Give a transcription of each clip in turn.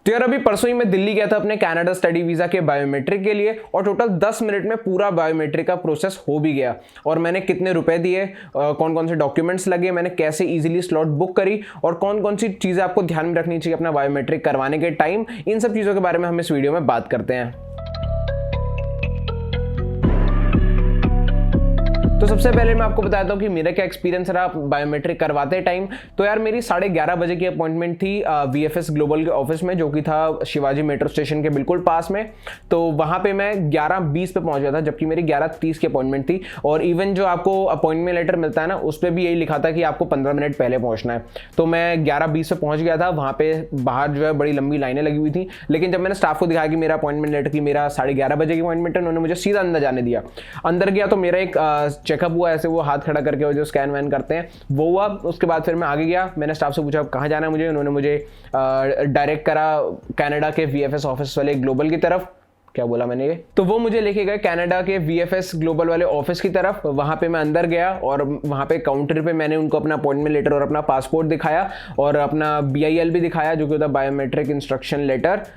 तो यार अभी परसों ही मैं दिल्ली गया था अपने कनाडा स्टडी वीज़ा के बायोमेट्रिक के लिए और टोटल 10 मिनट में पूरा बायोमेट्रिक का प्रोसेस हो भी गया। और मैंने कितने रुपए दिए, कौन कौन से डॉक्यूमेंट्स लगे, मैंने कैसे इजीली स्लॉट बुक करी और कौन कौन सी चीज़ें आपको ध्यान में रखनी चाहिए अपना बायोमेट्रिक करवाने के टाइम, इन सब चीज़ों के बारे में हम इस वीडियो में बात करते हैं। तो सबसे पहले मैं आपको बताता हूँ कि मेरा क्या एक्सपीरियंस रहा बायोमेट्रिक करवाते टाइम। तो यार मेरी 11:30 बजे की अपॉइंटमेंट थी VFS ग्लोबल के ऑफिस में, जो कि था शिवाजी मेट्रो स्टेशन के बिल्कुल पास में। तो वहाँ पे मैं 11:20 पे पहुँच गया था, जबकि मेरी 11:30 की अपॉइंटमेंट थी। और इवन जो आपको अपॉइंटमेंट लेटर मिलता है ना, उस पर भी यही लिखा था कि आपको 15 मिनट पहले पहुँचना है। तो मैं 11:20 पे पहुँच गया था। वहाँ पे बाहर जो है बड़ी लंबी लाइनें लगी हुई थी, लेकिन जब मैंने स्टाफ को दिखाया कि मेरा अपॉइंटमेंट लेटर की मेरा 11:30 बजे की अपॉइंटमेंट है, उन्होंने मुझे सीधा अंदर जाने दिया। अंदर गया तो मेरा एक चेकअप हुआ, ऐसे वो हाथ खड़ा करके वो जो स्कैन वैन करते हैं वो हुआ। उसके बाद फिर मैं आगे गया, मैंने स्टाफ से पूछा कहाँ जाना है मुझे। उन्होंने मुझे डायरेक्ट करा कनाडा के VFS ऑफिस वाले ग्लोबल की तरफ। क्या बोला मैंने ये, तो वो मुझे लेके गए कनाडा के VFS ग्लोबल वाले ऑफिस की तरफ। वहाँ पे मैं अंदर गया और वहाँ पे काउंटर पे मैंने उनको अपना अपॉइंटमेंट लेटर और अपना पासपोर्ट दिखाया और अपना BIL भी दिखाया, जो कि होता है बायोमेट्रिक इंस्ट्रक्शन लेटर।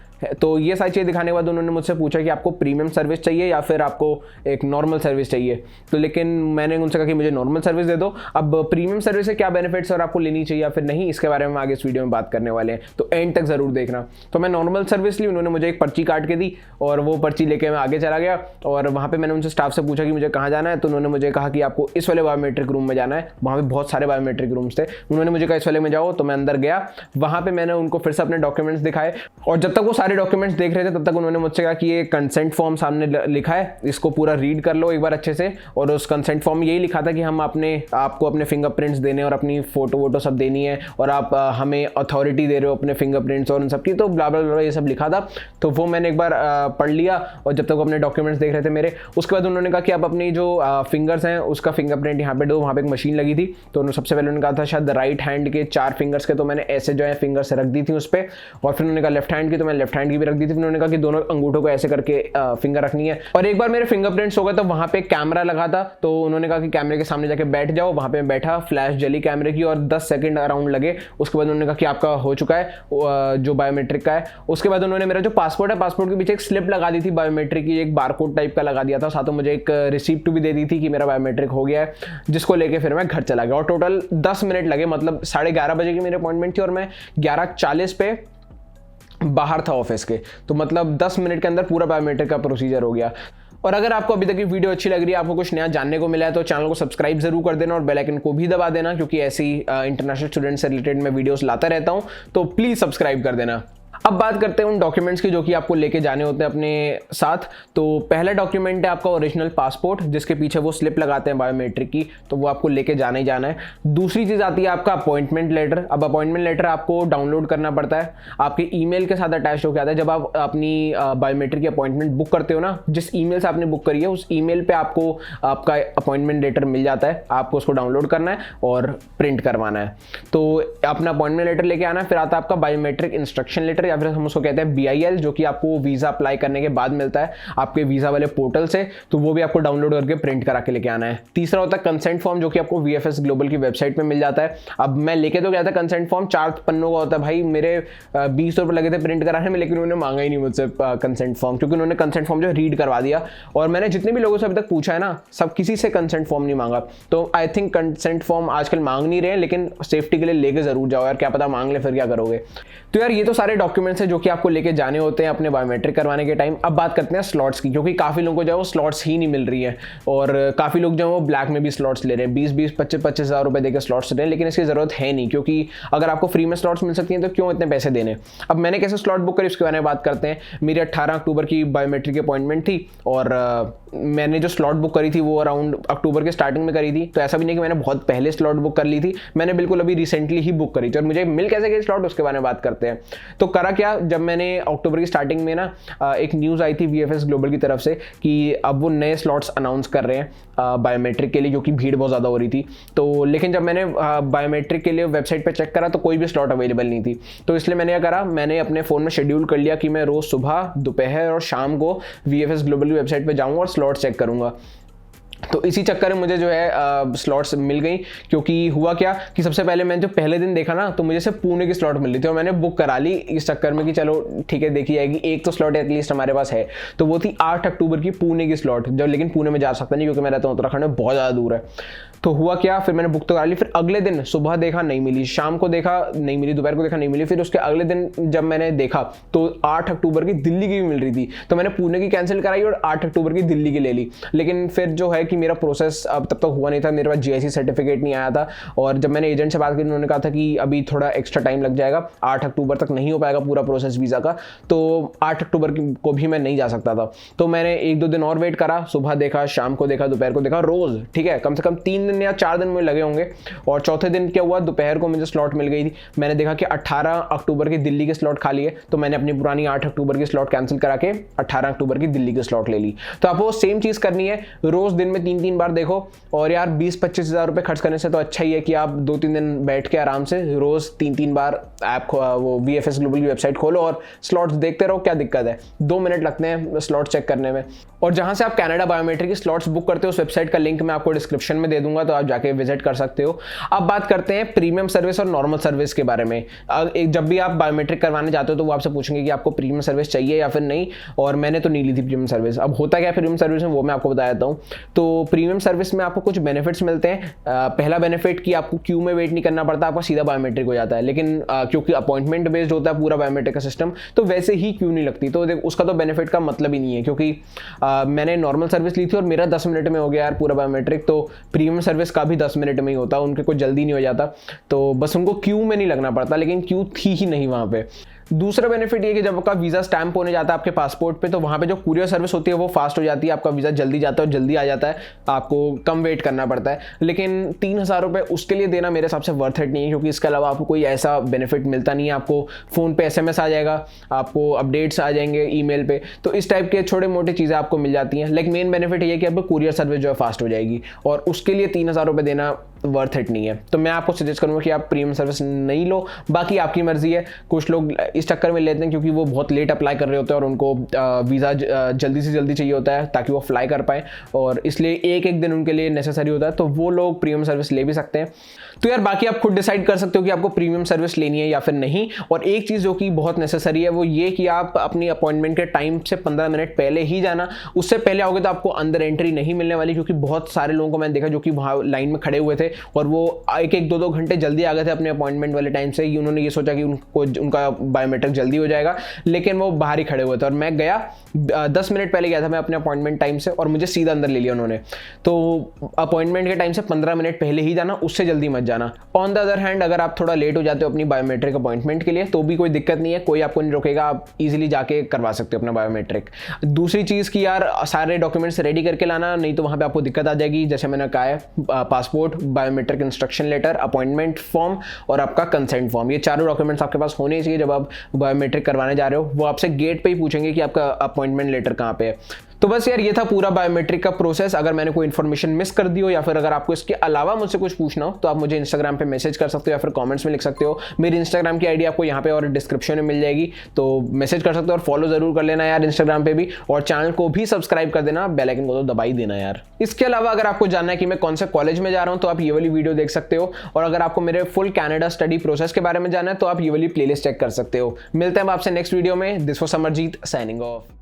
तो ये सारी चीज़ें दिखाने के बाद उन्होंने मुझसे पूछा कि आपको प्रीमियम सर्विस चाहिए या फिर आपको एक नॉर्मल सर्विस चाहिए। तो लेकिन मैंने उनसे कहा कि मुझे नॉर्मल सर्विस दे दो। अब प्रीमियम सर्विस से क्या बेनिफिट्स और आपको लेनी चाहिए या फिर नहीं, इसके बारे में आगे इस वीडियो में बात करने वाले हैं, तो एंड तक ज़रूर देखना। तो मैं नॉर्मल सर्विस ली, उन्होंने मुझे एक पर्ची काट के दी और वो पर्ची लेके मैं आगे चला गया। और वहाँ पर मैंने उनसे स्टाफ से पूछा कि मुझे कहाँ जाना है। तो उन्होंने मुझे कहा कि आपको इस वाले बायोमेट्रिक रूम में जाना है। वहाँ पर बहुत सारे बायोमेट्रिक रूम्स थे, उन्होंने मुझे कहा इस वाले में जाओ। तो मैं अंदर गया, वहाँ पर मैंने उनको फिर से अपने डॉक्यूमेंट्स दिखाए और जब तक वो सारे डॉक्यूमेंट्स देख रहे थे तब तक उन्होंने मुझसे कहा कि ये कंसेंट फॉर्म सामने लिखा है, इसको पूरा रीड कर लो एक बार अच्छे से। और उस कंसेंट फॉर्म में यही लिखा था कि हम आपको अपने फिंगरप्रिंट्स देने और अपनी फोटो सब देनी है और आप हमें अथॉरिटी दे रहे हो अपने फिंगरप्रिंट्स और उन सब की, तो ब्ला ब्ला ब्ला ये सब लिखा था। तो वो मैंने एक बार पढ़ लिया और जब तक वो अपने डॉक्यूमेंट्स देख रहे थे मेरे, उसके बाद उन्होंने कहा कि आप अपनी जो फिंगर्स हैं उसका फिंगरप्रिंट यहाँ पे दो। वहाँ पे एक मशीन लगी थी, तो उन्होंने सबसे पहले उन्होंने कहा था शायद राइट हैंड के 4 फिंगर्स के, तो मैंने ऐसे जो है फिंगर्स रख दी थी उस पर। और फिर उन्होंने कहा लेफ्ट हैंड की, तो मैंने लेफ्ट हैंड की भी रख दी थी। उन्होंने कहा कि दोनों अंगूठों को ऐसे करके फिंगर रखनी है। और एक बार मेरे फिंगरप्रिंट्स हो गए तो वहां पे कैमरा लगा था, तो उन्होंने कहा कि कैमरे के सामने जाके बैठ जाओ। वहां पे मैं बैठा, फ्लैश जली कैमरे की और 10 सेकंड अराउंड लगे। उसके बाद उन्होंने कहा कि आपका हो चुका है जो बायोमेट्रिक का है। उसके बाद उन्होंने मेरा जो पासपोर्ट है, पासपोर्ट के पीछे एक स्लिप लगा दी थी बायोमेट्रिक की, एक बारकोड टाइप का लगा दिया था। साथ में मुझे एक रिसिप्ट भी दे दी थी कि मेरा बायोमेट्रिक हो गया है, जिसको लेके फिर मैं घर चला गया। और टोटल 10 मिनट लगे, मतलब 11:30 बजे की मेरी अपॉइंटमेंट थी और मैं 11:40 पे बाहर था ऑफिस के। तो मतलब 10 मिनट के अंदर पूरा बायोमेट्रिक का प्रोसीजर हो गया। और अगर आपको अभी तक की वीडियो अच्छी लग रही है, आपको कुछ नया जानने को मिला है, तो चैनल को सब्सक्राइब जरूर कर देना और बेल आइकन को भी दबा देना, क्योंकि ऐसी इंटरनेशनल स्टूडेंट से रिलेटेड मैं वीडियोस लाता रहता हूं, तो प्लीज सब्सक्राइब कर देना। अब बात करते हैं उन डॉक्यूमेंट्स की जो कि आपको लेके जाने होते हैं अपने साथ। तो पहला डॉक्यूमेंट है आपका ओरिजिनल पासपोर्ट, जिसके पीछे वो स्लिप लगाते हैं बायोमेट्रिक की, तो वो आपको लेके जाना ही जाना है। दूसरी चीज़ आती है आपका अपॉइंटमेंट लेटर। अब अपॉइंटमेंट लेटर आपको डाउनलोड करना पड़ता है, आपके ईमेल के साथ अटैच होकर आता है। जब आप अपनी बायोमेट्रिक की अपॉइंटमेंट बुक करते हो ना, जिस ईमेल से आपने बुक करी है उस ईमेल पे आपको आपका अपॉइंटमेंट लेटर मिल जाता है। आपको उसको डाउनलोड करना है और प्रिंट करवाना है। तो अपना अपॉइंटमेंट लेटर लेके आना है। फिर आता है आपका बायोमेट्रिक इंस्ट्रक्शन लेटर, या फिर हम उसको कहते हैं BIL, जो कि आपको वीजा अप्लाई करने के बाद मिलता है आपके वीजा वाले पोर्टल से। तो वो भी आपको डाउनलोड करके प्रिंट करा के लेके आना है। तीसरा होता है कंसेंट फॉर्म, जो कि आपको VFS ग्लोबल की वेबसाइट पे मिल जाता है। अब मैं लेके तो गया था कंसेंट फॉर्म, 4 पन्नों का होता है भाई। मेरे 20 रुपये लगे थे प्रिंट कराने में, लेकिन उन्होंने मांगा ही नहीं मुझसे कंसेंट फॉर्म, क्योंकि उन्होंने कंसेंट फॉर्म जो रीड करवा दिया। और मैंने जितने भी लोगों से अभी तक पूछा है ना, सब किसी से कंसेंट फॉर्म नहीं मांगा। तो आई थिंक कंसेंट फॉर्म आजकल मांग नहीं रहे हैं, लेकिन सेफ्टी के लिए लेके जरूर जाओ यार, क्या पता मांग ले फिर क्या करोगे। तो यार ये तो सारे डॉक्यूमेंट्स हैं जो कि आपको लेके जाने होते हैं अपने बायोमेट्रिक करवाने के टाइम। अब बात करते हैं स्लॉट्स की, क्योंकि काफ़ी लोगों को जो है वो स्लॉट्स ही नहीं मिल रही है और काफ़ी लोग जो है वो ब्लैक में भी स्लॉट्स ले रहे हैं, 20-20, 25-25 हज़ार रुपये देकर स्लॉट्स ले रहे हैं। लेकिन इसकी ज़रूरत है नहीं, क्योंकि अगर आपको फ्री में स्लॉट्स मिल सकती हैं तो क्यों इतने पैसे देने। अब मैंने कैसे स्लॉट बुक करी उसके बारे में बात करते हैं। मेरी 18 अक्टूबर की बायोमेट्रिक की अपॉइंटमेंट थी और मैंने जो स्लॉट बुक करी थी वो अराउंड अक्टूबर के स्टार्टिंग में करी थी। तो ऐसा भी नहीं कि मैंने बहुत पहले स्लॉट बुक कर ली थी, मैंने बिल्कुल अभी रिसेंटली ही बुक करी थी। और मुझे मिल कैसे गई स्लॉट, उसके बारे में बात करते हैं। तो करा क्या, जब मैंने अक्टूबर की स्टार्टिंग में ना एक न्यूज़ आई थी VFS ग्लोबल की तरफ से कि अब वो नए स्लॉट्स अनाउंस कर रहे हैं बायोमेट्रिक के लिए, क्योंकि भीड़ बहुत ज़्यादा हो रही थी। तो लेकिन जब मैंने बायोमेट्रिक के लिए वेबसाइट पर चेक करा तो कोई भी स्लॉट अवेलेबल नहीं थी। तो इसलिए मैंने क्या करा, मैंने अपने फ़ोन में शेड्यूल कर लिया कि मैं रोज़ सुबह, दोपहर और शाम को VFS ग्लोबल की वेबसाइट पर जाऊँगा और स्लॉट चेक करूँगा। तो इसी चक्कर में मुझे जो है स्लॉट्स मिल गई, क्योंकि हुआ क्या कि सबसे पहले मैंने जो पहले दिन देखा ना, तो मुझे सिर्फ पुणे की स्लॉट मिल रही थी और मैंने बुक करा ली इस चक्कर में कि चलो ठीक है देखी जाएगी, एक तो स्लॉट एटलीस्ट हमारे पास है। तो वो थी 8 अक्टूबर की पुणे की स्लॉट, जब लेकिन पुणे में जा सकता नहीं क्योंकि मैं रहता हूँ उत्तराखंड में, बहुत ज़्यादा दूर है। तो हुआ क्या, फिर मैंने बुक तो करा ली, फिर अगले दिन सुबह देखा नहीं मिली, शाम को देखा नहीं मिली, दोपहर को देखा नहीं मिली, फिर उसके अगले दिन जब मैंने देखा तो 8 अक्टूबर की दिल्ली की भी मिल रही थी। तो मैंने पुणे की कैंसिल कराई और 8 अक्टूबर की दिल्ली की ले ली। लेकिन फिर जो है कि मेरा प्रोसेस अब तब तक हुआ नहीं था, मेरे पास GIC सर्टिफिकेट नहीं आया था, और जब मैंने एजेंट से बात की उन्होंने कहा था कि अभी थोड़ा एक्स्ट्रा टाइम लग जाएगा, 8 अक्टूबर तक नहीं हो पाएगा पूरा प्रोसेस वीज़ा का, तो 8 अक्टूबर को भी मैं नहीं जा सकता था। तो मैंने 1-2 दिन और वेट करा, सुबह देखा, शाम को देखा, दोपहर को देखा, रोज़ ठीक है कम से कम 3 दिन या 4 दिन मुझे लगे होंगे। और चौथे दिन क्या हुआ, दोपहर को मुझे स्लॉट मिल गई थी। मैंने देखा कि 18 अक्टूबर की दिल्ली की स्लॉट खाली है, तो मैंने अपनी पुरानी 8 अक्टूबर की स्लॉट कैंसिल करा के 18 अक्टूबर की दिल्ली की स्लॉट ले ली। तो आपको सेम चीज़ करनी है, रोज़ दिन में 3-3 बार देखो। और यार 20-25 हज़ार रुपये खर्च करने से तो अच्छा ही है कि आप 2-3 दिन बैठ के आराम से रोज़ 3-3 बार ऐप वो VFS ग्लोबल की वेबसाइट खोलो और स्लॉट्स देखते रहो। क्या दिक्कत है, 2 मिनट लगते हैं स्लॉट चेक करने में। और जहाँ से आप कनाडा बायोमेट्रिक की स्लॉट्स बुक करते हो उस वेबसाइट का लिंक मैं आपको डिस्क्रिप्शन में दे दूंगा, तो आप जाके विजिट कर सकते हो। अब बात करते हैं प्रीमियम सर्विस और नॉर्मल सर्विस के बारे में। जब भी आप बायोमेट्रिक करवाने जाते हो तो वो आपसे पूछेंगे कि आपको प्रीमियम सर्विस चाहिए या फिर नहीं, और मैंने तो नहीं ली थी प्रीमियम सर्विस। अब होता क्या है प्रीमियम सर्विस में वो मैं आपको बता देता हूँ। तो प्रीमियम सर्विस में आपको कुछ बेनिफिट्स मिलते हैं। पहला बेनिफिट कि आपको क्यू में वेट नहीं करना पड़ता, आपका सीधा बायोमेट्रिक हो जाता है। लेकिन क्योंकि अपॉइंटमेंट बेस्ड होता है पूरा बायोमेट्रिक का सिस्टम, तो वैसे ही क्यू नहीं लगती, तो उसका तो बेनिफिट का मतलब ही नहीं है। क्योंकि मैंने नॉर्मल सर्विस ली थी और मेरा 10 मिनट में हो गया यार पूरा बायोमेट्रिक, तो प्रीमियम सर्विस का भी 10 मिनट में ही होता, उनके कोई जल्दी नहीं हो जाता, तो बस उनको क्यू में नहीं लगना पड़ता। लेकिन क्यू थी ही नहीं वहाँ पे। दूसरा बेनिफिट ये कि जब आपका वीज़ा स्टैंप होने जाता है आपके पासपोर्ट पे, तो वहाँ पे जो कुरियर सर्विस होती है वो फास्ट हो जाती है, आपका वीज़ा जल्दी जाता है और जल्दी आ जाता है, आपको कम वेट करना पड़ता है। लेकिन 3,000 रुपये उसके लिए देना मेरे हिसाब से वर्थ इट नहीं है, क्योंकि इसके अलावा आपको कोई ऐसा बेनिफिट मिलता नहीं है। आपको फ़ोन पे SMS आ जाएगा, आपको अपडेट्स आ जाएंगे ईमेल पे, तो इस टाइप के छोटे मोटे चीज़ें आपको मिल जाती हैं। लेकिन मेन बेनिफिट ये है कि आपको कुरियर सर्विस जो है फास्ट हो जाएगी, और उसके लिए 3,000 रुपये देना वर्थ इट नहीं है। तो मैं आपको सजेस्ट करूँगा कि आप प्रीमियम सर्विस नहीं लो, बाकी आपकी मर्जी है। कुछ लोग इस चक्कर में लेते हैं क्योंकि वो बहुत लेट अप्लाई कर रहे होते हैं और उनको वीज़ा जल्दी से जल्दी चाहिए होता है ताकि वो फ्लाई कर पाएँ, और इसलिए एक दिन उनके लिए नेसेसरी होता है, तो वो लोग प्रीमियम सर्विस ले भी सकते हैं। तो यार बाकी आप खुद डिसाइड कर सकते हो कि आपको प्रीमियम सर्विस लेनी है या फिर नहीं। और एक चीज़ जो कि बहुत नेसेसरी है वो ये कि आप अपनी अपॉइंटमेंट के टाइम से 15 मिनट पहले ही जाना। उससे पहले आओगे तो आपको अंदर एंट्री नहीं मिलने वाली, क्योंकि बहुत सारे लोगों को मैंने देखा जो कि वहाँ लाइन में खड़े हुए थे और वो 1-2 घंटे जल्दी आ गए थे अपने अपॉइंटमेंट वाले टाइम से। उन्होंने ये सोचा कि उनका बायोमेट्रिक जल्दी हो जाएगा, लेकिन वो बाहर ही खड़े हुए थे। और मैं गया 10 मिनट पहले गया था मैं अपने अपॉइंटमेंट टाइम से, और मुझे सीधा अंदर ले लिया उन्होंने। तो अपॉइंटमेंट के टाइम से 15 मिनट पहले ही जाना, उससे जल्दी मत जाना। ऑन द अदर हैंड अगर आप थोड़ा लेट हो जाते हो अपनी बायोमेट्रिक अपॉइंटमेंट के लिए तो भी कोई दिक्कत नहीं है, कोई आपको नहीं रोकेगा, आप इजीली जाके करवा सकते हो अपना बायोमेट्रिक। दूसरी चीज़ कि यार सारे डॉक्यूमेंट्स रेडी करके लाना, नहीं तो वहाँ पे आपको दिक्कत आ जाएगी। जैसे मैंने कहा है passport, biometric instruction letter, appointment form और आपका कंसेंट फॉर्म, ये चारों डॉक्यूमेंट्स आपके पास होने चाहिए जब आप बायोमेट्रिक करवाने जा रहे हो। वो आपसे गेट पे ही पूछेंगे कि आपका अपॉइंटमेंट लेटर कहाँ पे है। तो बस यार ये था पूरा बायोमेट्रिक का प्रोसेस। अगर मैंने कोई इन्फॉर्मेशन मिस कर दी हो या फिर अगर आपको इसके अलावा मुझसे कुछ पूछना हो तो आप मुझे इंस्टाग्राम पे मैसेज कर सकते हो या फिर कमेंट्स में लिख सकते हो। मेरी इंस्टाग्राम की आईडी आपको यहाँ पे और डिस्क्रिप्शन में मिल जाएगी, तो मैसेज कर सकते हो और फॉलो जरूर कर लेना यार इंस्टाग्राम पे भी, और चैनल को भी सब्सक्राइब कर देना, बेल आइकन को तो दबा ही देना यार। इसके अलावा अगर आपको जानना है कि मैं कौन से कॉलेज में जा रहा हूँ तो आप ये वाली वीडियो देख सकते हो, और अगर आपको मेरे फुल कनाडा स्टडी प्रोसेस के बारे में जानना है तो आप ये वाली प्लेलिस्ट चेक कर सकते हो। मिलते हैं आपसे नेक्स्ट वीडियो में। This was Samarjeet signing off.